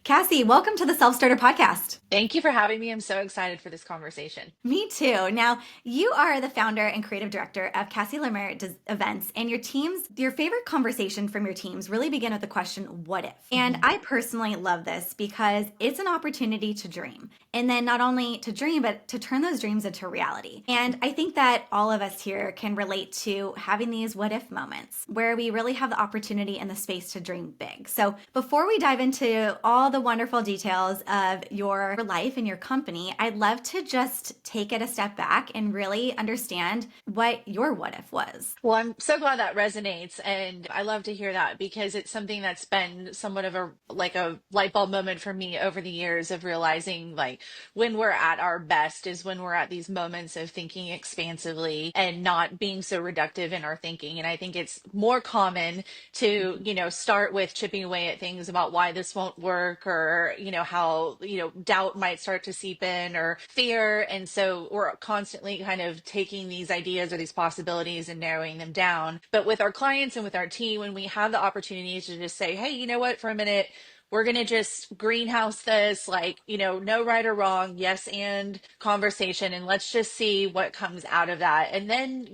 Cassie, welcome to the Self Starter podcast. Thank you for having me. I'm so excited for this conversation. Me too. Now, you are the founder and creative director of Cassie LaMere Events, and your favorite conversation from your teams really begin with the question, what if? And Mhm. I personally love this because it's an opportunity to dream. And then not only to dream, but to turn those dreams into reality. And I think that all of us here can relate to having these what if moments where we really have the opportunity and the space to dream big. So before we dive into all the wonderful details of your life and your company, I'd love to just take it a step back and really understand what your what if was. Well, I'm so glad that resonates, and I love to hear that because it's something that's been somewhat of a light bulb moment for me over the years of realizing like when we're at our best is when we're at these moments of thinking expansively and not being so reductive in our thinking. And I think it's more common to, start with chipping away at things about why this won't work or, how, doubt might start to seep in or fear. And so we're constantly kind of taking these ideas or these possibilities and narrowing them down. But with our clients and with our team, when we have the opportunity to just say, hey, you know what, for a minute, we're going to just greenhouse this, like, no right or wrong, yes and conversation. And let's just see what comes out of that. And then,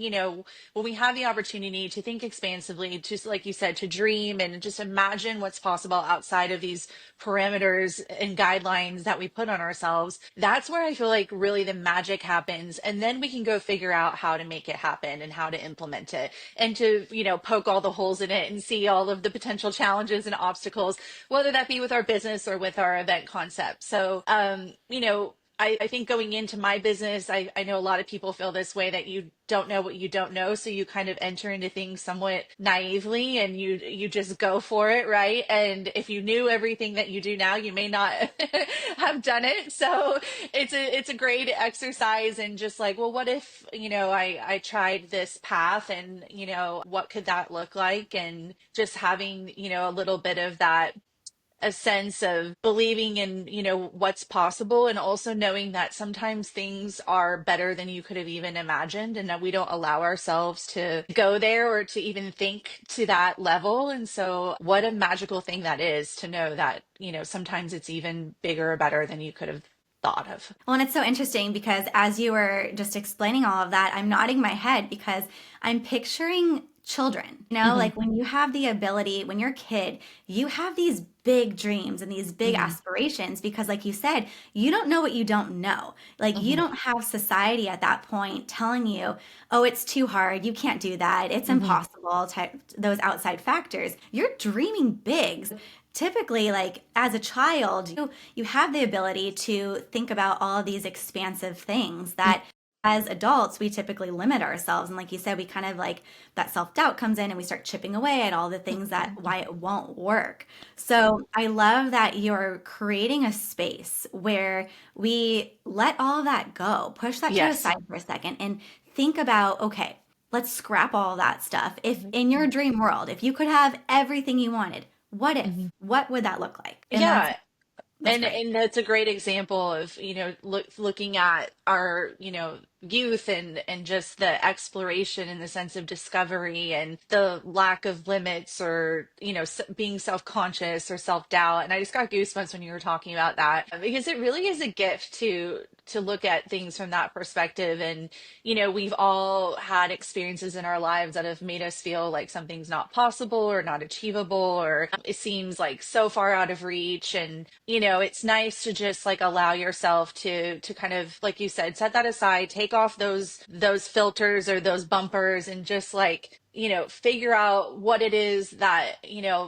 when we have the opportunity to think expansively, just like you said, to dream and just imagine what's possible outside of these parameters and guidelines that we put on ourselves, that's where I feel like really the magic happens. And then we can go figure out how to make it happen and how to implement it and to, poke all the holes in it and see all of the potential challenges and obstacles, whether that be with our business or with our event concept. So, I think going into my business, I know a lot of people feel this way that you don't know what you don't know. So you kind of enter into things somewhat naively and you just go for it, right? And if you knew everything that you do now, you may not have done it. So it's a great exercise and just like, well, what if, I tried this path and, what could that look like? And just having, a little bit of that a sense of believing in, what's possible and also knowing that sometimes things are better than you could have even imagined and that we don't allow ourselves to go there or to even think to that level. And so what a magical thing that is to know that, sometimes it's even bigger or better than you could have thought of. Well, and it's so interesting because as you were just explaining all of that, I'm nodding my head because I'm picturing children. Hmm. Like when you have the ability, when you're a kid, you have these big dreams and these big Hmm. aspirations because, like you said, you don't know what you don't know. Like you Hmm. don't have society at that point telling you, oh, it's too hard. You can't do that. It's Hmm. impossible, type those outside factors. You're dreaming big. Typically, like as a child, you have the ability to think about all of these expansive things that as adults we typically limit ourselves. And like you said, we kind of like that self-doubt comes in and we start chipping away at all the things that why it won't work. So I love that you're creating a space where we let all of that go, push that to the Yes. side for a second and think about, okay, let's scrap all that stuff. If in your dream world, if you could have everything you wanted, what if? Hmm. What would that look like? And Yeah. that's And great. and that's a great example of, looking at our, youth and just the exploration in the sense of discovery and the lack of limits or, being self-conscious or self-doubt. And I just got goosebumps when you were talking about that because it really is a gift to look at things from that perspective. And, we've all had experiences in our lives that have made us feel like something's not possible or not achievable or it seems like so far out of reach. And it's nice to just like allow yourself to kind of like you said, set that aside, take off those filters or those bumpers and just like figure out what it is that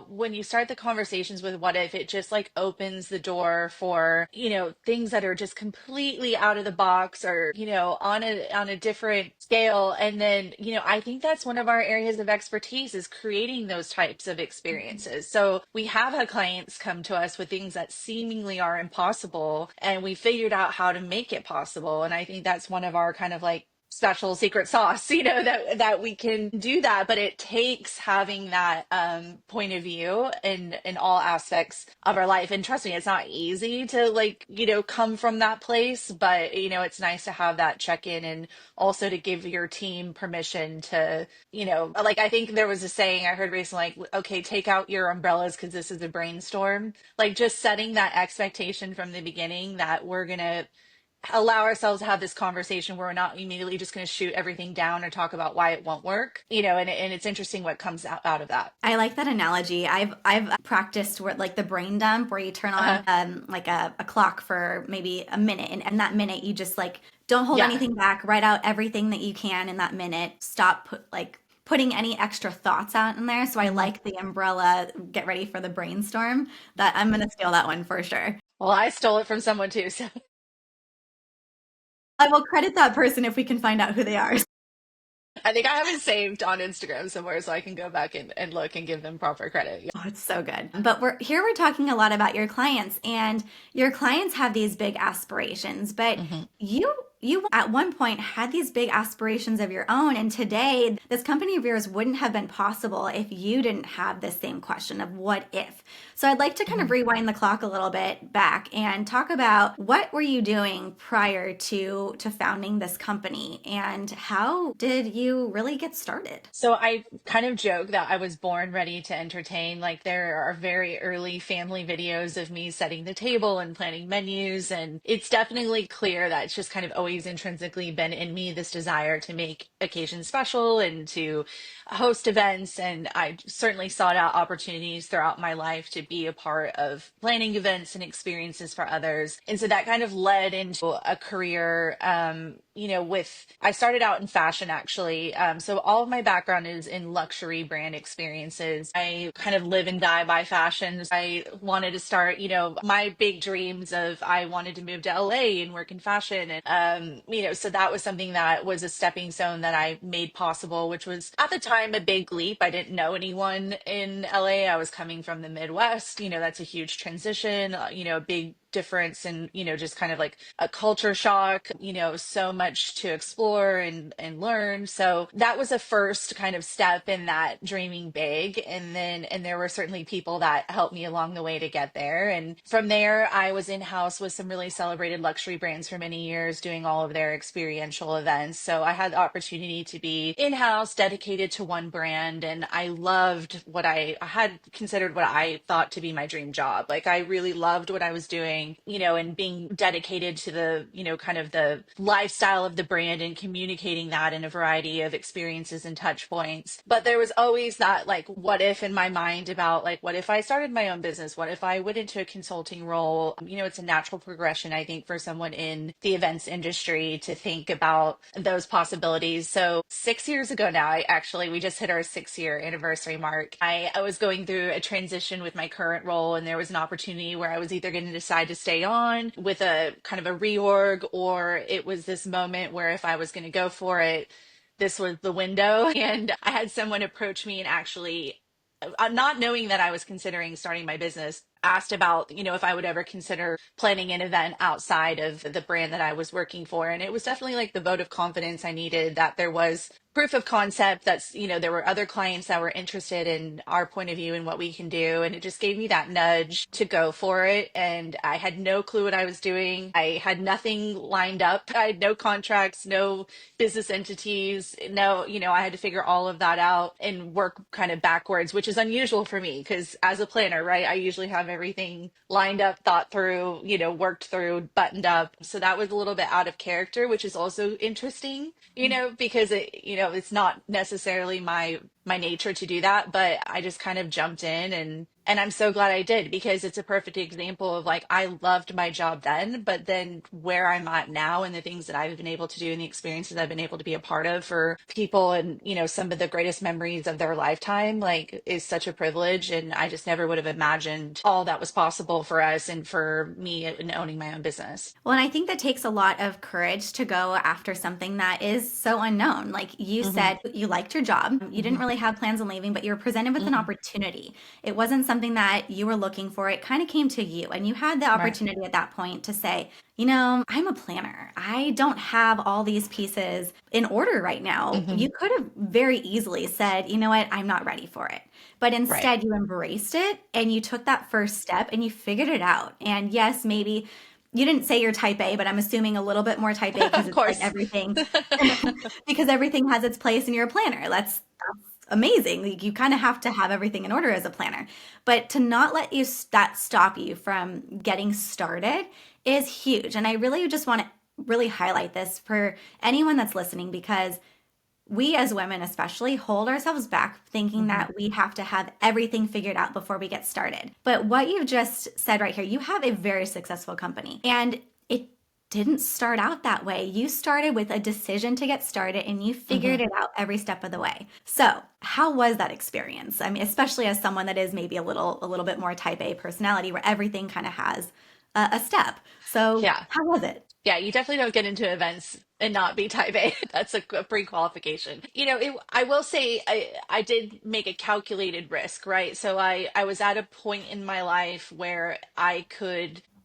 when you start the conversations with what if, it just like opens the door for things that are just completely out of the box or on a different scale. And then I think that's one of our areas of expertise is creating those types of experiences. So we have had clients come to us with things that seemingly are impossible and we figured out how to make it possible. And I think that's one of our kind of like special secret sauce, that we can do that. But it takes having that point of view in all aspects of our life. And trust me, it's not easy to like, come from that place, but it's nice to have that check in, and also to give your team permission to, like, I think there was a saying I heard recently, like, okay, take out your umbrellas because this is a brainstorm. Like, just setting that expectation from the beginning that we're gonna allow ourselves to have this conversation where we're not immediately just going to shoot everything down or talk about why it won't work, and it's interesting what comes out of that. I like that analogy. I've practiced where like the brain dump where you turn on Uh-huh. like a clock for maybe a minute, and in that minute you just like don't hold Yeah. anything back, write out everything that you can in that minute, stop putting any extra thoughts out in there. So I Mhm. like the umbrella, get ready for the brainstorm. That I'm gonna steal that one for sure. Well, I stole it from someone too, so I will credit that person if we can find out who they are. I think I have it saved on Instagram somewhere so I can go back and look and give them proper credit. Oh, it's so good. But we're talking a lot about your clients, and your clients have these big aspirations, but Yeah. you at one point had these big aspirations of your own, and today this company of yours wouldn't have been possible if you didn't have this same question of what if. So I'd like to kind of Mhm. rewind the clock a little bit back and talk about what were you doing prior to founding this company, and how did you really get started? So I kind of joke that I was born ready to entertain. Like, there are very early family videos of me setting the table and planning menus. And it's definitely clear that it's just kind of always intrinsically been in me, this desire to make occasions special and to host events. And I certainly sought out opportunities throughout my life to be a part of planning events and experiences for others. And so that kind of led into a career, I started out in fashion actually. So all of my background is in luxury brand experiences. I kind of live and die by fashion. I wanted to start, my big dreams of I wanted to move to LA and work in fashion. And, so that was something that was a stepping stone that I made possible, which was at the time a big leap. I didn't know anyone in LA. I was coming from the Midwest. That's a huge transition, a big difference and just kind of like a culture shock, so much to explore and learn. So that was a first kind of step in that dreaming big, and there were certainly people that helped me along the way to get there. And from there I was in house with some really celebrated luxury brands for many years, doing all of their experiential events. So I had the opportunity to be in house, dedicated to one brand, and I loved what I had considered what I thought to be my dream job. Like, I really loved what I was doing, and being dedicated to the, kind of the lifestyle of the brand and communicating that in a variety of experiences and touch points. But there was always that, like, what if in my mind about, like, what if I started my own business? What if I went into a consulting role? It's a natural progression, I think, for someone in the events industry to think about those possibilities. So 6 years ago now, we just hit our 6 year anniversary mark. I was going through a transition with my current role, and there was an opportunity where I was either going to decide to stay on with a kind of a reorg, or it was this moment where if I was going to go for it, this was the window. And I had someone approach me and actually, not knowing that I was considering starting my business, asked about, if I would ever consider planning an event outside of the brand that I was working for. And it was definitely like the vote of confidence I needed, that there was proof of concept, that's, there were other clients that were interested in our point of view and what we can do. And it just gave me that nudge to go for it. And I had no clue what I was doing. I had nothing lined up. I had no contracts, no business entities. No, I had to figure all of that out and work kind of backwards, which is unusual for me because as a planner, right, I usually have everything lined up, thought through, worked through, buttoned up. So that was a little bit out of character, which is also interesting, because it's not necessarily my nature to do that, but I just kind of jumped in, and I'm so glad I did, because it's a perfect example of, like, I loved my job then, but then where I'm at now and the things that I've been able to do and the experiences I've been able to be a part of for people, and some of the greatest memories of their lifetime, like, is such a privilege. And I just never would have imagined all that was possible for us and for me in owning my own business. Well, and I think that takes a lot of courage to go after something that is so unknown. Like you Hmm. said, you liked your job. You didn't Hmm. really have plans on leaving, but you were presented with an Hmm. opportunity. It wasn't something something that you were looking for. It kind of came to you, and you had the Right. opportunity at that point to say, I'm a planner. I don't have all these pieces in order right now. Hmm. You could have very easily said, you know what, I'm not ready for it. But Right. instead, you embraced it and you took that first step and you figured it out. And yes, maybe you didn't say you're type A, but I'm assuming a little bit more type A because Of it's like course. everything, because everything has its place and you're a planner. That's amazing. Like, you kind of have to have everything in order as a planner. But to not let that stop you from getting started is huge. And I really just want to really highlight this for anyone that's listening, because we as women especially hold ourselves back thinking Hmm. that we have to have everything figured out before we get started. But what you've just said right here, you have a very successful company, and it didn't start out that way. You started with a decision to get started and you Hmm. figured it out every step of the way. So, how was that experience? I mean, especially as someone that is maybe a little bit more type A personality where everything kind of has a step. So, Yeah. how was it? Yeah, you definitely don't get into events and not be type A. That's a pre-qualification. I will say I did make a calculated risk, right? So I was at a point in my life where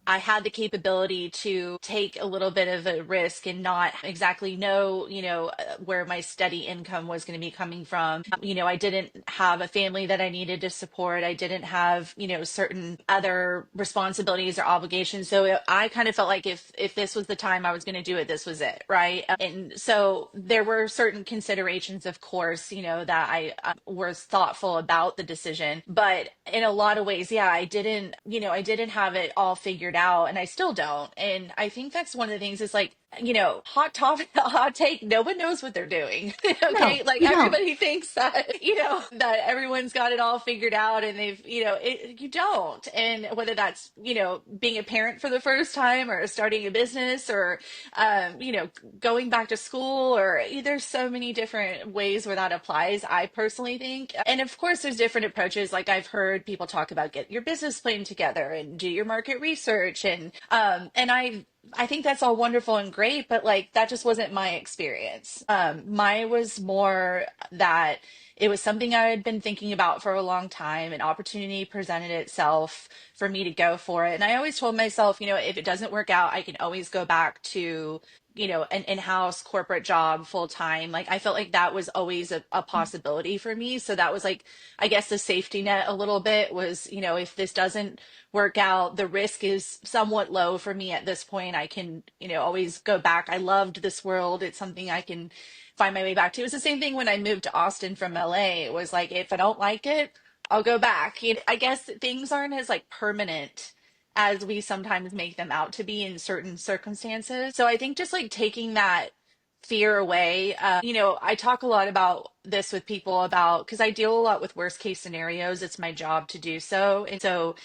I had the capability to take a little bit of a risk and not exactly know, where my steady income was going to be coming from. I didn't have a family that I needed to support. I didn't have, certain other responsibilities or obligations. So I kind of felt like if this was the time I was going to do it, this was it, right? And so there were certain considerations, of course, that I was thoughtful about the decision. But in a lot of ways, yeah, I didn't have it all figured out, and I still don't. And I think that's one of the things is like, hot topic, hot take, no one knows what they're doing. No, Okay. Like you don't. everybody thinks that, that everyone's got it all figured out and you don't. And whether that's, being a parent for the first time or starting a business or, going back to school or there's so many different ways where that applies, I personally think. And of course, there's different approaches. Like I've heard people talk about get your business plan together and do your market research. And I think that's all wonderful and great, but like that just wasn't my experience. Mine was more that it was something I had been thinking about for a long time. An opportunity presented itself for me to go for it. And I always told myself, if it doesn't work out, I can always go back to, an in-house corporate job full time. Like I felt like that was always a possibility for me. So that was like, I guess the safety net a little bit was, if this doesn't work out, the risk is somewhat low for me at this point. I can, always go back. I loved this world. It's something I can find my way back to. It was the same thing when I moved to Austin from LA. It was like, if I don't like it, I'll go back. I guess things aren't as like permanent as we sometimes make them out to be in certain circumstances. So I think just like taking that fear away. I talk a lot about this with people about because I deal a lot with worst case scenarios. It's my job to do so. And so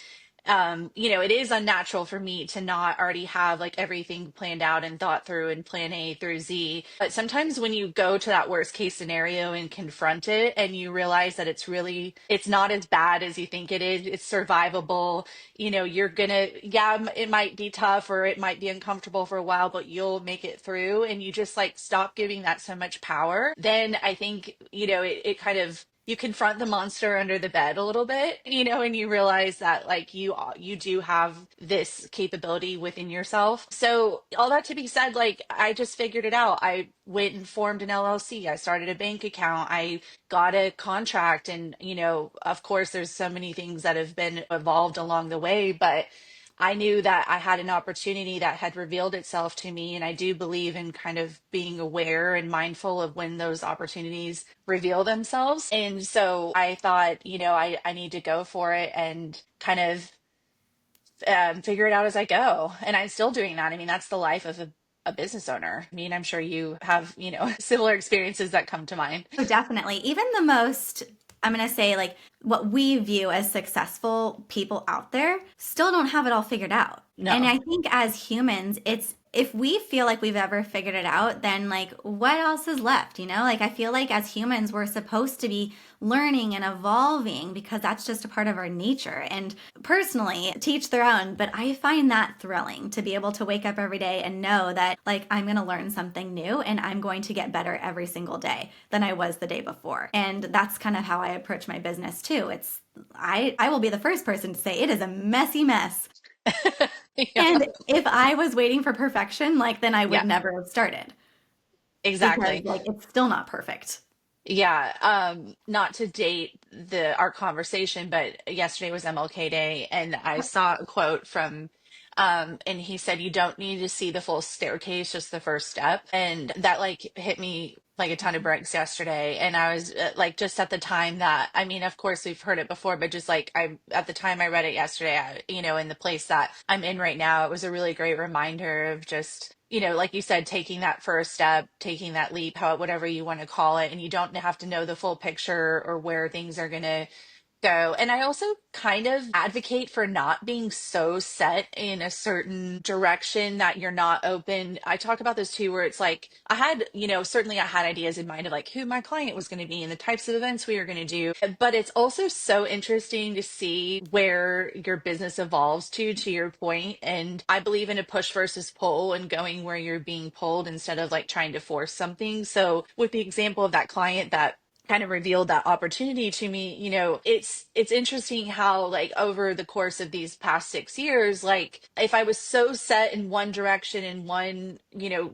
it is unnatural for me to not already have like everything planned out and thought through and plan A through Z. But sometimes when you go to that worst case scenario and confront it and you realize that it's not as bad as you think it is, it's survivable, you're gonna, yeah, it might be tough or it might be uncomfortable for a while, but you'll make it through and you just like stop giving that so much power. Then I think, it kind of you confront the monster under the bed a little bit, and you realize that like you do have this capability within yourself. So all that to be said, like I just figured it out. I went and formed an LLC. I started a bank account. I got a contract and of course there's so many things that have been evolved along the way, but I knew that I had an opportunity that had revealed itself to me. And I do believe in kind of being aware and mindful of when those opportunities reveal themselves. And so I thought, I need to go for it and kind of figure it out as I go. And I'm still doing that. I mean, that's the life of a business owner. I mean, I'm sure you have, similar experiences that come to mind. Oh, definitely. Even the most, I'm going to say, like what we view as successful people out there still don't have it all figured out. And No. I think as humans, if we feel like we've ever figured it out, then like what else is left? Like I feel like as humans, we're supposed to be learning and evolving because that's just a part of our nature. And personally, teach their own, but I find that thrilling to be able to wake up every day and know that like I'm going to learn something new and I'm going to get better every single day than I was the day before. And that's kind of how I approach my business too. I will be the first person to say it is a messy mess. Yeah. And if I was waiting for perfection, like then I would Yeah, never have started because exactly. like it's still not perfect. Yeah, not to date the our conversation, but yesterday was MLK Day, and I saw a quote from and he said you don't need to see the full staircase, just the first step. And that like hit me like a ton of bricks yesterday. And I was like just at the time that I mean, of course we've heard it before, but just like I at the time I read it yesterday, in the place that I'm in right now, it was a really great reminder of just like you said, taking that first step, taking that leap, whatever you want to call it, and you don't have to know the full picture or where things are going to go. And I also kind of advocate for not being so set in a certain direction that you're not open. I talk about this too, where it's like I had, certainly I had ideas in mind of like who my client was going to be and the types of events we were going to do. But it's also so interesting to see where your business evolves to your point. And I believe in a push versus pull and going where you're being pulled instead of like trying to force something. So with the example of that client that kind of revealed that opportunity to me, it's interesting how like over the course of these past 6 years, like if I was so set in one direction and one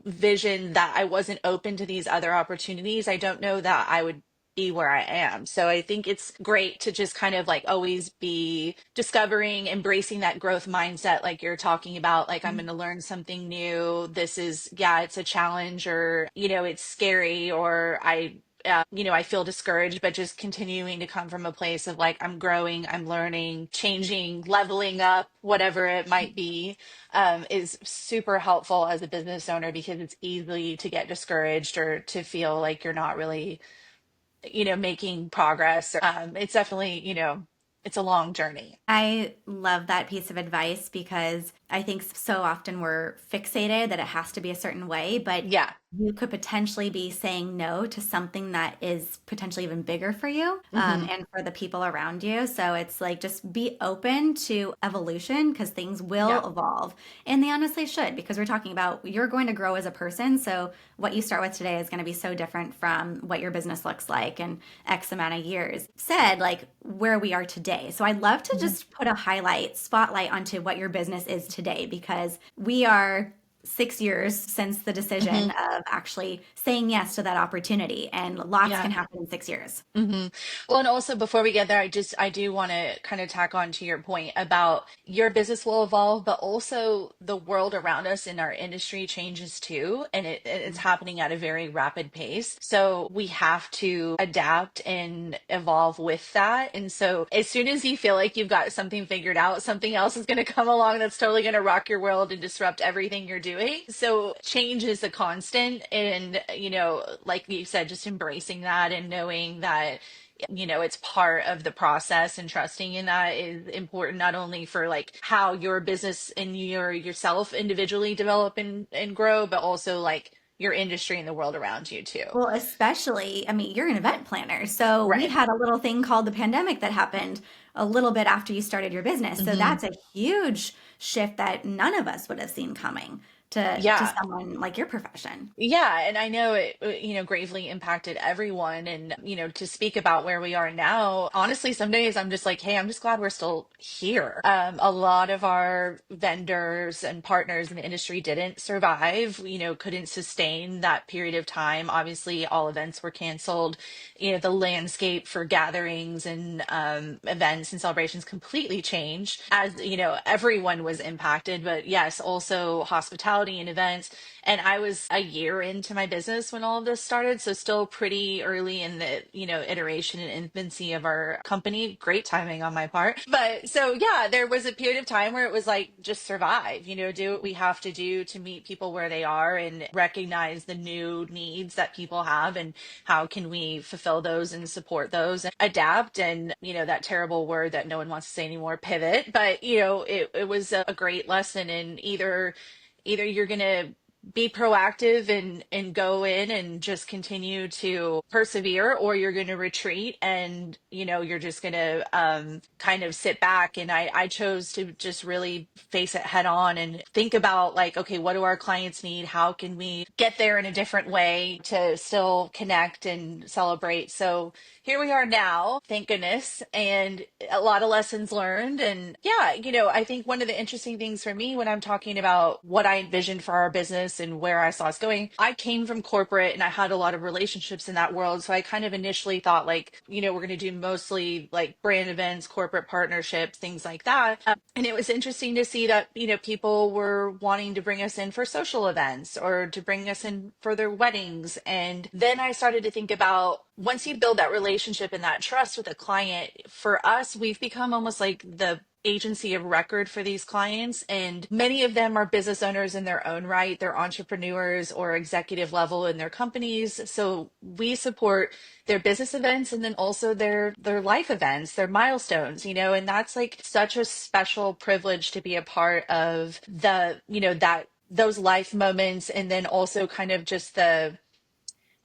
vision that I wasn't open to these other opportunities, I don't know that I would be where I am. So I think it's great to just kind of like always be discovering, embracing that growth mindset like you're talking about, like I'm going to learn something new. This is, yeah, it's a challenge, or it's scary, or I feel discouraged, but just continuing to come from a place of like, I'm growing, I'm learning, changing, leveling up, whatever it might be, is super helpful as a business owner because it's easy to get discouraged or to feel like you're not really, making progress. It's definitely, it's a long journey. I love that piece of advice because I think so often we're fixated that it has to be a certain way, but Yeah. you could potentially be saying no to something that is potentially even bigger for you Hmm. and for the people around you. So it's like just be open to evolution because things Yeah. will evolve. And they honestly should because we're talking about you're going to grow as a person. So what you start with today is going to be so different from what your business looks like in X amount of years. Said like where we are today. So I'd love to Hmm. just put a spotlight onto what your business is today because we are 6 years since the decision Hmm. of actually saying yes to that opportunity, and lots Yeah. can happen in 6 years. Well, and also before we get there, I do want to kind of tack on to your point about your business will evolve, but also the world around us in our industry changes too, and it's happening at a very rapid pace. So we have to adapt and evolve with that. And so as soon as you feel like you've got something figured out, something else is going to come along that's totally going to rock your world and disrupt everything you're doing. So change is a constant, and like you said, just embracing that and knowing that it's part of the process, and trusting in that is important not only for like how your business and yourself individually develop and grow, but also like your industry and the world around you too. Well, especially, I mean, you're an event planner. So we Right. had a little thing called the pandemic that happened a little bit after you started your business. So Hmm. that's a huge shift that none of us would have seen coming to Yeah. someone like your profession. Yeah, and I know it, gravely impacted everyone. And, to speak about where we are now, honestly, some days I'm just like, hey, I'm just glad we're still here. A lot of our vendors and partners in the industry didn't survive, couldn't sustain that period of time. Obviously, all events were canceled. The landscape for gatherings and events and celebrations completely changed as, everyone was impacted. But yes, also hospitality and events. And I was a year into my business when all of this started. So still pretty early in the, iteration and infancy of our company. Great timing on my part. But so yeah, there was a period of time where it was like just survive, do what we have to do to meet people where they are and recognize the new needs that people have and how can we fulfill those and support those and adapt, and that terrible word that no one wants to say anymore, pivot. But it was a great lesson in either either you're going to be proactive and go in and just continue to persevere, or you're going to retreat and you're just going to kind of sit back. And I chose to just really face it head on and think about like, okay, what do our clients need, how can we get there in a different way to still connect and celebrate. So here we are now, thank goodness, and a lot of lessons learned. And yeah, I think one of the interesting things for me when I'm talking about what I envisioned for our business and where I saw us going, I came from corporate and I had a lot of relationships in that world. So I kind of initially thought like, we're going to do mostly like brand events, corporate partnerships, things like that. And it was interesting to see that, people were wanting to bring us in for social events or to bring us in for their weddings. And then I started to think about, once you build that relationship and that trust with a client, for us, we've become almost like the agency of record for these clients. And many of them are business owners in their own right. They're entrepreneurs or executive level in their companies. So we support their business events and then also their life events, their milestones, and that's like such a special privilege to be a part of that those life moments. And then also kind of just the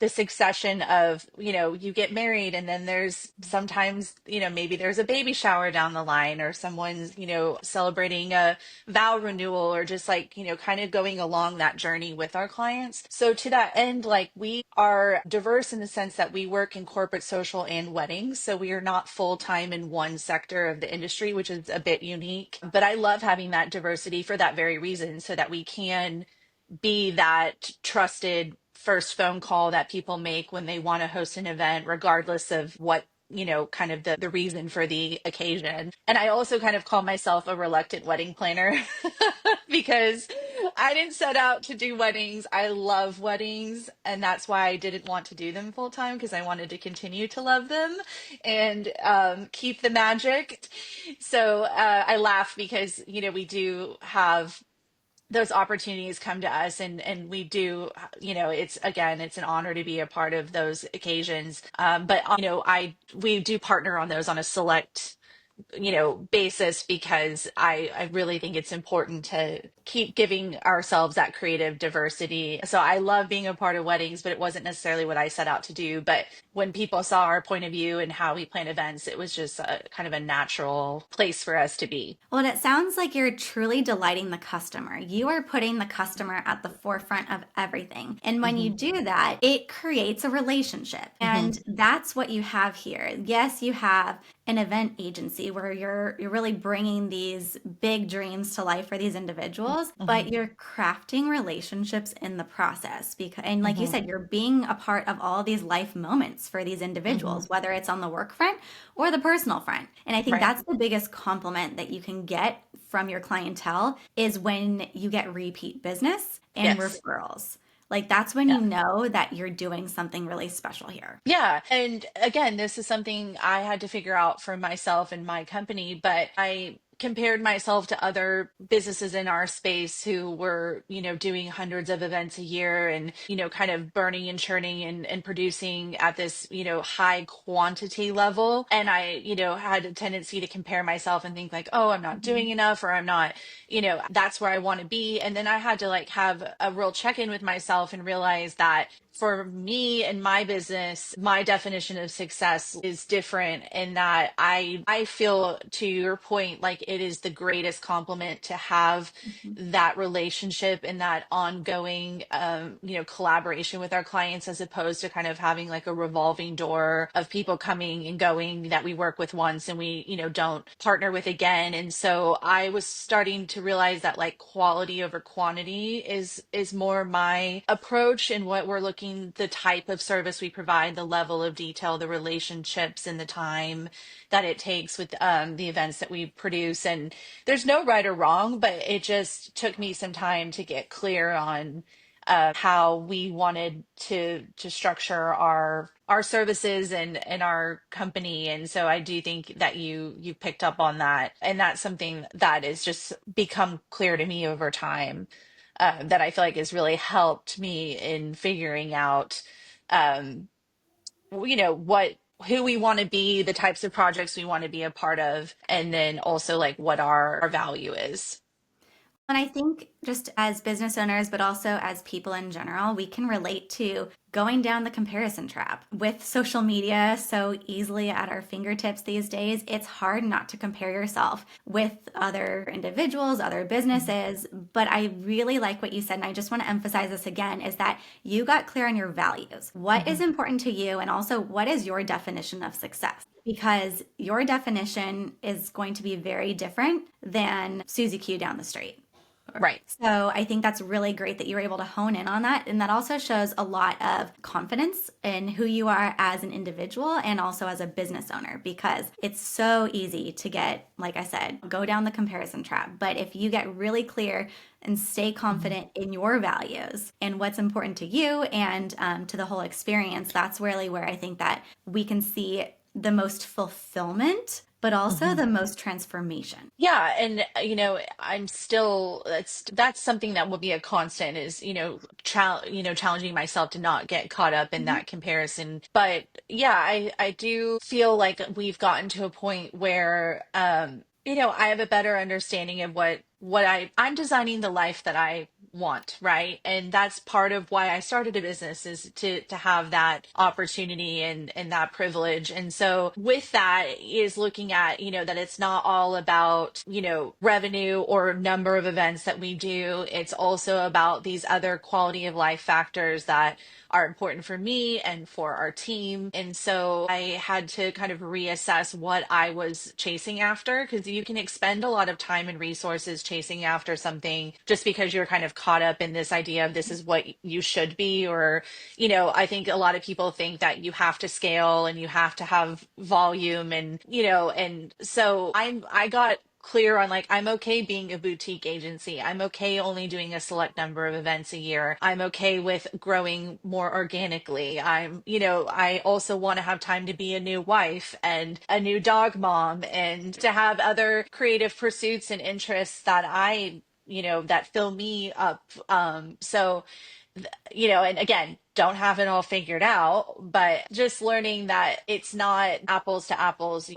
succession of, you get married and then there's sometimes, maybe there's a baby shower down the line, or someone's, celebrating a vow renewal, or just like, kind of going along that journey with our clients. So to that end, like, we are diverse in the sense that we work in corporate, social, and weddings. So we are not full time in one sector of the industry, which is a bit unique. But I love having that diversity for that very reason, so that we can be that trusted first phone call that people make when they want to host an event, regardless of what, kind of the reason for the occasion. And I also kind of call myself a reluctant wedding planner because I didn't set out to do weddings. I love weddings. And that's why I didn't want to do them full time, because I wanted to continue to love them and keep the magic. So I laugh because, we do have those opportunities come to us, and we do, it's, again, it's an honor to be a part of those occasions, but I we do partner on those on a select basis, because I really think it's important to keep giving ourselves that creative diversity. So I love being a part of weddings, but it wasn't necessarily what I set out to do. But when people saw our point of view and how we plan events, it was just a kind of a natural place for us to be. Well, and it sounds like you're truly delighting the customer. You are putting the customer at the forefront of everything. And when you Hmm. do that, it creates a relationship. Hmm. And that's what you have here. Yes, you have an event agency where you're really bringing these big dreams to life for these individuals, Hmm. but you're crafting relationships in the process. Because, and like you Hmm. said, you're being a part of all these life moments for these Hmm. individuals, whether it's on the work front or the personal front. And I think Right. that's the biggest compliment that you can get from your clientele is when you get repeat business and Yes. referrals. Like that's when Yeah. you know that you're doing something really special here. Yeah. And again, this is something I had to figure out for myself and my company, but I compared myself to other businesses in our space who were, doing hundreds of events a year and, kind of burning and churning and producing at this, high quantity level. And I, had a tendency to compare myself and think like, oh, I'm not doing Mhm. enough, or I'm not, that's where I want to be. And then I had to like have a real check in with myself and realize that for me and my business, my definition of success is different, in that I feel, to your point, like it is the greatest compliment to have Mhm. that relationship and that ongoing collaboration with our clients, as opposed to kind of having like a revolving door of people coming and going that we work with once and we don't partner with again. And so I was starting to realize that like quality over quantity is more my approach, and what we're looking, the type of service we provide, the level of detail, the relationships, and the time that it takes with the events that we produce. And there's no right or wrong, but it just took me some time to get clear on how we wanted to structure our services and our company. And so I do think that you picked up on that, and that's something that has just become clear to me over time, that I feel like has really helped me in figuring out, um, what, who we want to be, the types of projects we want to be a part of, and then also like what our value is. And I think just as business owners, but also as people in general, we can relate to going down the comparison trap. With social media so easily at our fingertips these days, it's hard not to compare yourself with other individuals, other businesses. But I really like what you said, and I just want to emphasize this again, is that you got clear on your values. What is Mhm. important to you, and also what is your definition of success? Because your definition is going to be very different than Susie Q down the street. Right. So I think that's really great that you were able to hone in on that. And that also shows a lot of confidence in who you are as an individual and also as a business owner, because it's so easy to get, like I said, go down the comparison trap. But if you get really clear and stay Mhm. confident in your values and what's important to you and to the whole experience, that's really where I think that we can see the most fulfillment, but also Mhm. the most transformation. Yeah, and I'm still that's something that will be a constant is, challenging myself to not get caught up in Mhm. that comparison. But yeah, I do feel like we've gotten to a point where I have a better understanding of what I'm designing the life that I want, right? And that's part of why I started a business, is to have that opportunity and that privilege. And so with that is looking at, that it's not all about, revenue or number of events that we do. It's also about these other quality of life factors that are important for me and for our team. And so I had to kind of reassess what I was chasing after, because you can expend a lot of time and resources chasing after something just because you're kind of caught up in this idea of this is what you should be. Or, I think a lot of people think that you have to scale and you have to have volume, and so I got clear on, like, I'm okay being a boutique agency. I'm okay only doing a select number of events a year. I'm okay with growing more organically. I also want to have time to be a new wife and a new dog mom and to have other creative pursuits and interests that that fill me up. And again, don't have it all figured out, but just learning that it's not apples to apples.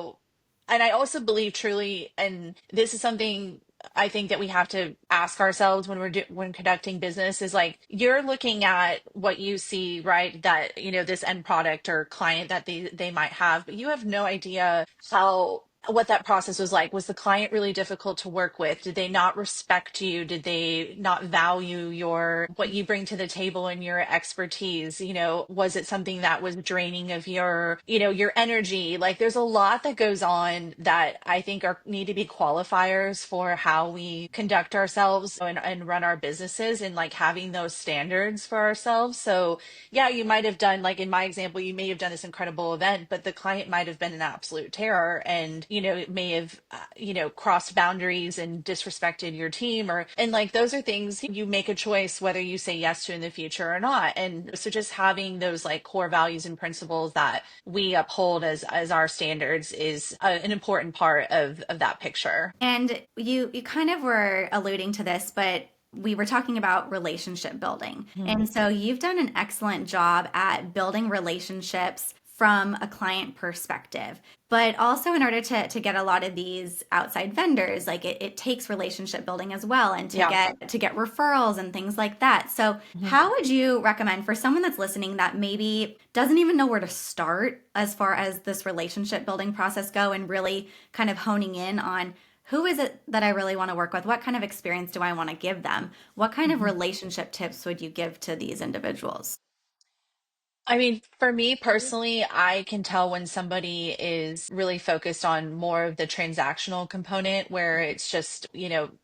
And I also believe truly, and this is something I think that we have to ask ourselves when when conducting business, is like, you're looking at what you see, right? That, this end product or client that they might have, but you have no idea what that process was like. Was the client really difficult to work with? Did they not respect you? Did they not value what you bring to the table and your expertise? Was it something that was draining of your energy? Like, there's a lot that goes on that I think need to be qualifiers for how we conduct ourselves and run our businesses, and like having those standards for ourselves. So yeah, you might have done, like in my example, you may have done this incredible event, but the client might have been an absolute terror, and it may have crossed boundaries and disrespected your team, and like those are things you make a choice whether you say yes to in the future or not. And so just having those like core values and principles that we uphold as our standards is an important part of that picture. And you kind of were alluding to this, but we were talking about relationship building. Mhm. And so you've done an excellent job at building relationships from a client perspective. But also in order to get a lot of these outside vendors, like it takes relationship building as well, and Yeah. to get referrals and things like that. So Mhm. how would you recommend for someone that's listening that maybe doesn't even know where to start as far as this relationship building process go, and really kind of honing in on who is it that I really want to work with? What kind of experience do I want to give them? What kind of Mhm. relationship tips would you give to these individuals? I mean, for me personally, I can tell when somebody is really focused on more of the transactional component, where it's just,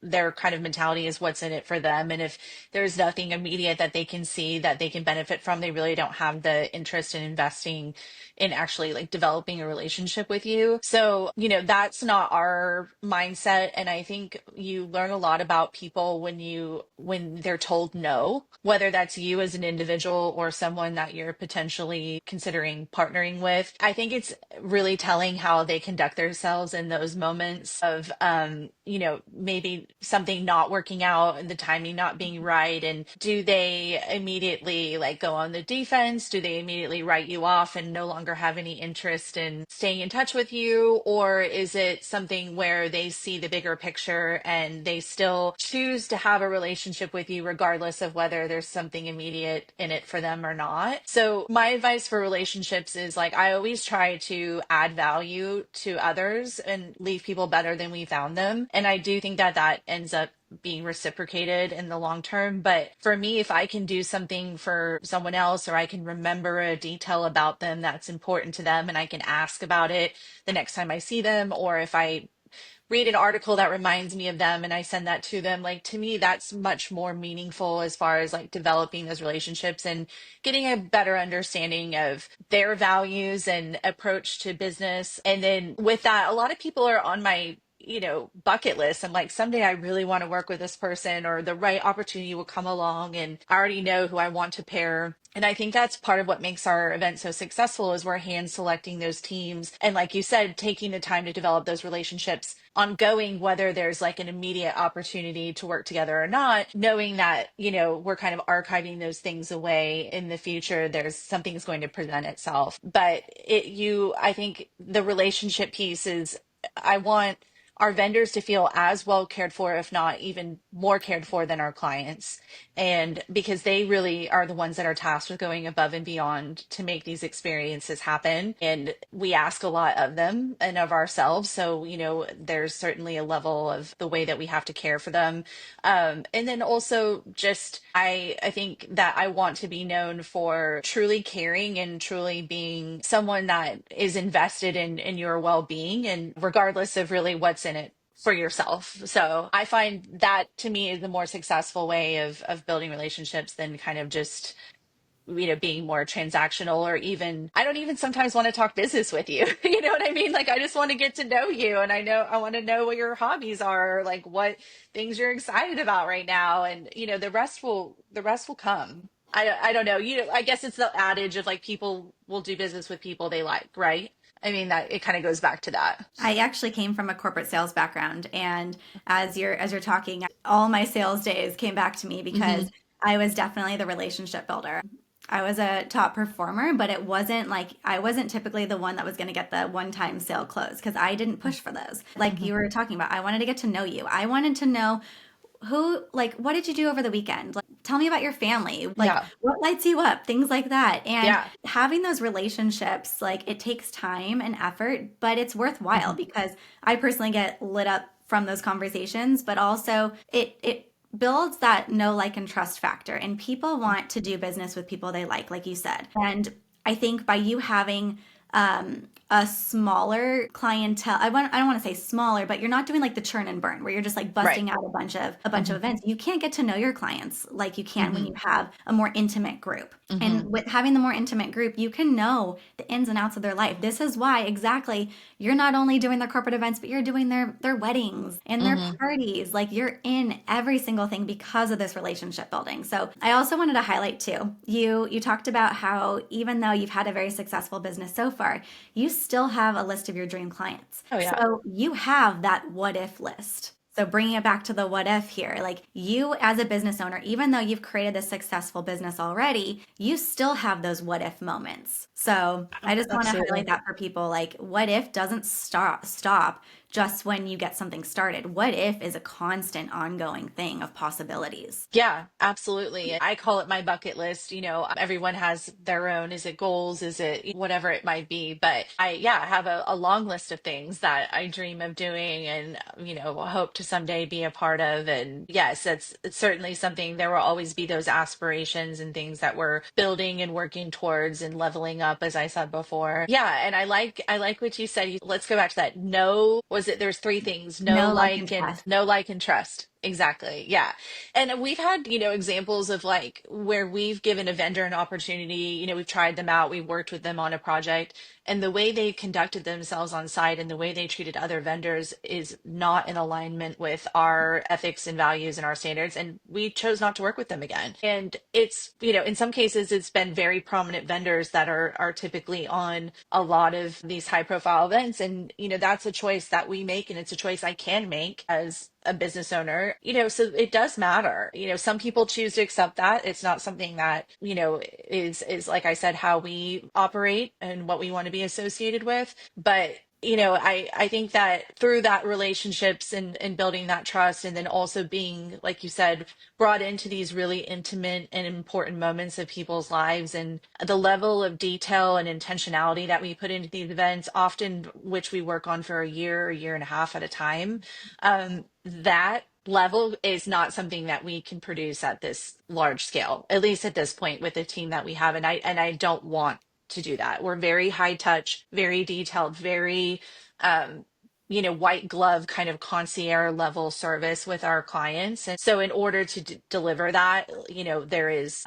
their kind of mentality is what's in it for them. And if there's nothing immediate that they can see that they can benefit from, they really don't have the interest in investing in actually like developing a relationship with you. So, that's not our mindset. And I think you learn a lot about people when they're told no, whether that's you as an individual or someone that you're potentially potentially considering partnering with. I think it's really telling how they conduct themselves in those moments of, maybe something not working out and the timing not being right. And do they immediately like go on the defense? Do they immediately write you off and no longer have any interest in staying in touch with you? Or is it something where they see the bigger picture and they still choose to have a relationship with you regardless of whether there's something immediate in it for them or not? So my advice for relationships is like I always try to add value to others and leave people better than we found them. And I do think that that ends up being reciprocated in the long term. But for me, if I can do something for someone else or I can remember a detail about them that's important to them and I can ask about it the next time I see them, or if I read an article that reminds me of them and I send that to them, like to me, that's much more meaningful as far as like developing those relationships and getting a better understanding of their values and approach to business. And then with that, a lot of people are on my bucket list. I'm like, someday I really want to work with this person, or the right opportunity will come along and I already know who I want to pair. And I think that's part of what makes our event so successful is we're hand selecting those teams. And like you said, taking the time to develop those relationships ongoing, whether there's like an immediate opportunity to work together or not, knowing that, we're kind of archiving those things away in the future, there's something's going to present itself. But I think the relationship piece is, I want our vendors to feel as well cared for, if not even more cared for than our clients. And because they really are the ones that are tasked with going above and beyond to make these experiences happen. And we ask a lot of them and of ourselves. So, there's certainly a level of the way that we have to care for them. And then also just, I think that I want to be known for truly caring and truly being someone that is invested in your well-being, and regardless of really what's in it for yourself. So I find that to me is the more successful way of building relationships than kind of just being more transactional, or even I don't even sometimes want to talk business with you. You know what I mean? Like I just want to get to know you, and I want to know what your hobbies are, or like what things you're excited about right now, and the rest will come. I don't know. I guess it's the adage of like people will do business with people they like, right? I mean that it kind of goes back to that. I actually came from a corporate sales background, and as you're talking, all my sales days came back to me Hmm. because I was definitely the relationship builder. I was a top performer, but it wasn't like I wasn't typically the one that was going to get the one-time sale close because I didn't push for those. Like Hmm. you were talking about, I wanted to get to know you. I wanted to know what did you do over the weekend? Like, tell me about your family. Like, Yeah. what lights you up? Things like that. And Yeah. having those relationships, like, it takes time and effort, but it's worthwhile Hmm. because I personally get lit up from those conversations, but also it builds that know, like, and trust factor. And people want to do business with people they like you said. And I think by you having a smaller clientele. I don't want to say smaller, but you're not doing like the churn and burn where you're just like Right. busting out a bunch of Hmm. events. You can't get to know your clients like you can when Hmm. you have a more intimate group. Hmm. And with having the more intimate group, you can know the ins and outs of their life. This is why exactly you're not only doing their corporate events, but you're doing their weddings and their Hmm. parties. Like you're in every single thing because of this relationship building. So I also wanted to highlight too, you talked about how even though you've had a very successful business so far, you still have a list of your dream clients. Oh yeah. So you have that what if list. So bringing it back to the what if here, like you as a business owner, even though you've created this successful business already, you still have those what if moments. So I just want to highlight Absolutely. that for people. Like what if doesn't stop just when you get something started. What if is a constant ongoing thing of possibilities. Yeah, absolutely. I call it my bucket list. Everyone has their own. Is it goals? Is it whatever it might be? But I have a long list of things that I dream of doing and, hope to someday be a part of. And yes, it's certainly something. There will always be those aspirations and things that we're building and working towards and leveling up, as I said before. Yeah. And I like what you said. Let's go back to that. No, was it, there's three things, No like and trust. no like and trust. Exactly. Yeah. And we've had, examples of like where we've given a vendor an opportunity, we've tried them out, we've worked with them on a project, and the way they conducted themselves on site and the way they treated other vendors is not in alignment with our ethics and values and our standards. And we chose not to work with them again. And it's, in some cases, it's been very prominent vendors that are typically on a lot of these high profile events. And, that's a choice that we make, and it's a choice I can make as a business owner, so it does matter. Some people choose to accept that. It's not something that, is like I said, how we operate and what we want to be associated with. But I think that through that relationships and building that trust, and then also being, like you said, brought into these really intimate and important moments of people's lives, and the level of detail and intentionality that we put into these events, often which we work on for a year and a half at a time, that level is not something that we can produce at this large scale, at least at this point with the team that we have. And I don't want to do that. We're very high touch, very detailed, very white glove kind of concierge level service with our clients. And so in order to deliver that, there is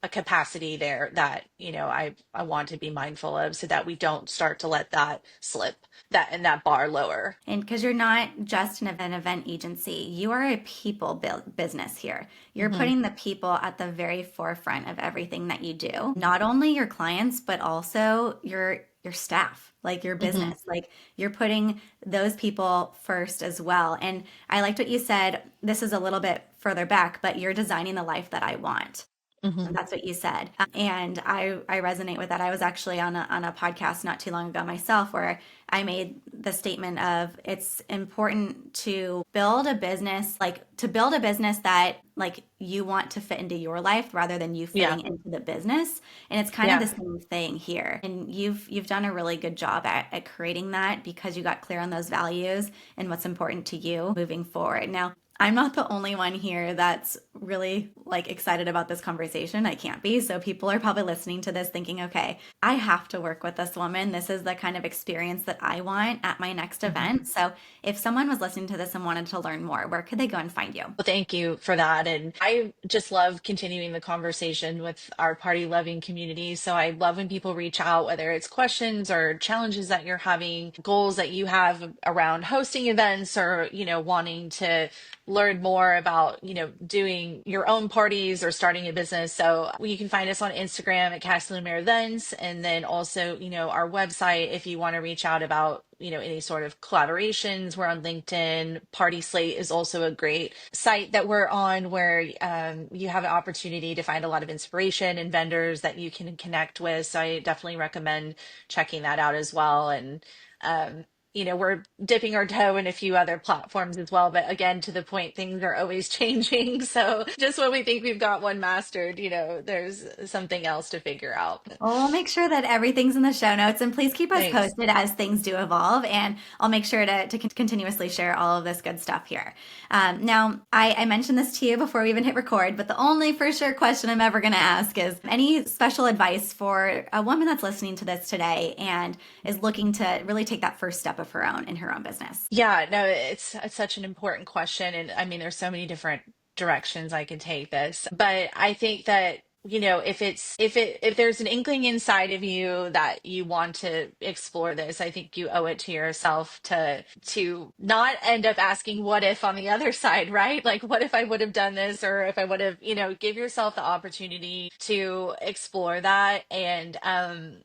a capacity there that, I want to be mindful of, so that we don't start to let that slip, that and that bar lower. And because you're not just an event agency, you are a people business here. You're Hmm. putting the people at the very forefront of everything that you do. Not only your clients, but also your staff, like your Hmm. business. Like you're putting those people first as well. And I liked what you said. This is a little bit further back, but you're designing the life that I want. Hmm. That's what you said. And I resonate with that. I was actually on a podcast not too long ago myself where I made the statement of it's important to build a business, that like you want to fit into your life rather than you Yeah. fitting into the business. And it's kind of Yeah. the same thing here. And you've done a really good job at creating that because you got clear on those values and what's important to you moving forward. Now, I'm not the only one here that's really like excited about this conversation. I can't be. So people are probably listening to this thinking, okay, I have to work with this woman. This is the kind of experience that I want at my next Mhm. event. So if someone was listening to this and wanted to learn more, where could they go and find you? Well, thank you for that. And I just love continuing the conversation with our party loving community. So I love when people reach out, whether it's questions or challenges that you're having, goals that you have around hosting events, or, wanting to learn more about, doing your own parties or starting a business. So you can find us on Instagram at Cassie LaMere Events. And then also, our website, if you want to reach out about, any sort of collaborations. We're on LinkedIn. Party Slate is also a great site that we're on, where you have an opportunity to find a lot of inspiration and vendors that you can connect with. So I definitely recommend checking that out as well. And um, we're dipping our toe in a few other platforms as well. But again, to the point, things are always changing. So just when we think we've got one mastered, there's something else to figure out. Well, we'll make sure that everything's in the show notes and please keep us Thanks. posted as things do evolve. And I'll make sure to continuously share all of this good stuff here. Now, I mentioned this to you before we even hit record, but the only for sure question I'm ever going to ask is any special advice for a woman that's listening to this today and is looking to really take that first step of her own in her own business? Yeah, no, it's such an important question. And I mean, there's so many different directions I can take this. But I think that, if there's an inkling inside of you that you want to explore this, I think you owe it to yourself to not end up asking what if on the other side, right? Like what if I would have done this, or if I would have, give yourself the opportunity to explore that. And I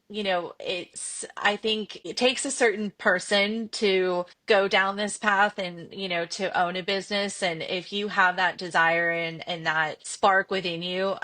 think it takes a certain person to go down this path and, to own a business. And if you have that desire and that spark within you,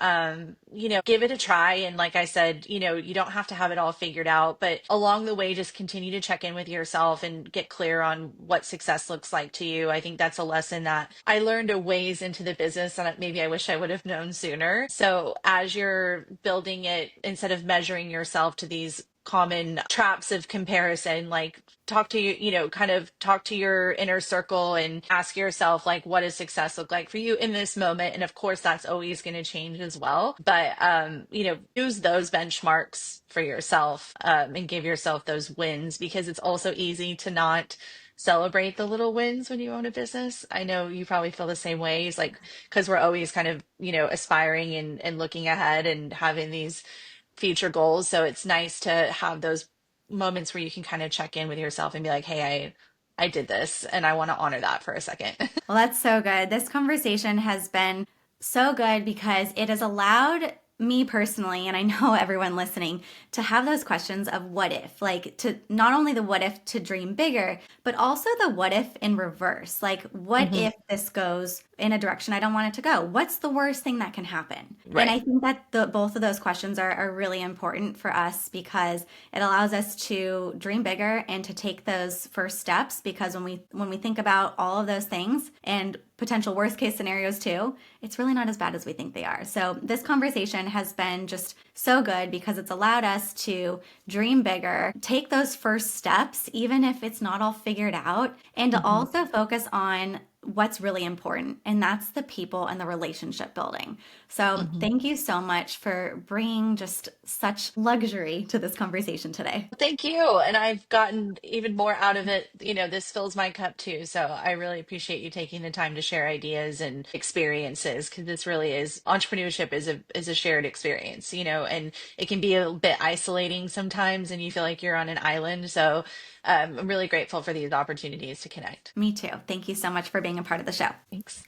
give it a try. And like I said, you don't have to have it all figured out, but along the way, just continue to check in with yourself and get clear on what success looks like to you. I think that's a lesson that I learned a ways into the business, and maybe I wish I would have known sooner. So as you're building it, instead of measuring yourself to these common traps of comparison, like talk to kind of talk to your inner circle and ask yourself, like, what does success look like for you in this moment? And of course that's always going to change as well, but use those benchmarks for yourself, and give yourself those wins, because it's also easy to not celebrate the little wins when you own a business. I know you probably feel the same way. It's like, because we're always kind of, aspiring and looking ahead and having these future goals. So it's nice to have those moments where you can kind of check in with yourself and be like, hey, I did this and I want to honor that for a second. Well, that's so good. This conversation has been so good because it has allowed me personally, and I know everyone listening, to have those questions of what if, like to not only the what if to dream bigger, but also the what if in reverse. Like, what Hmm. if this goes in a direction I don't want it to go? What's the worst thing that can happen? And I Right. think that both of those questions are really important for us because it allows us to dream bigger and to take those first steps. Because when we think about all of those things and potential worst case scenarios too, it's really not as bad as we think they are. So this conversation has been just so good because it's allowed us to dream bigger, take those first steps, even if it's not all figured out, and to Hmm. also focus on what's really important, and that's the people and the relationship building. So, Hmm. thank you so much for bringing just such luxury to this conversation today. Thank you. And I've gotten even more out of it. This fills my cup too. So I really appreciate you taking the time to share ideas and experiences, because this really is, entrepreneurship is a shared experience, and it can be a bit isolating sometimes and you feel like you're on an island. So I'm really grateful for these opportunities to connect. Me too. Thank you so much for being a part of the show. Thanks.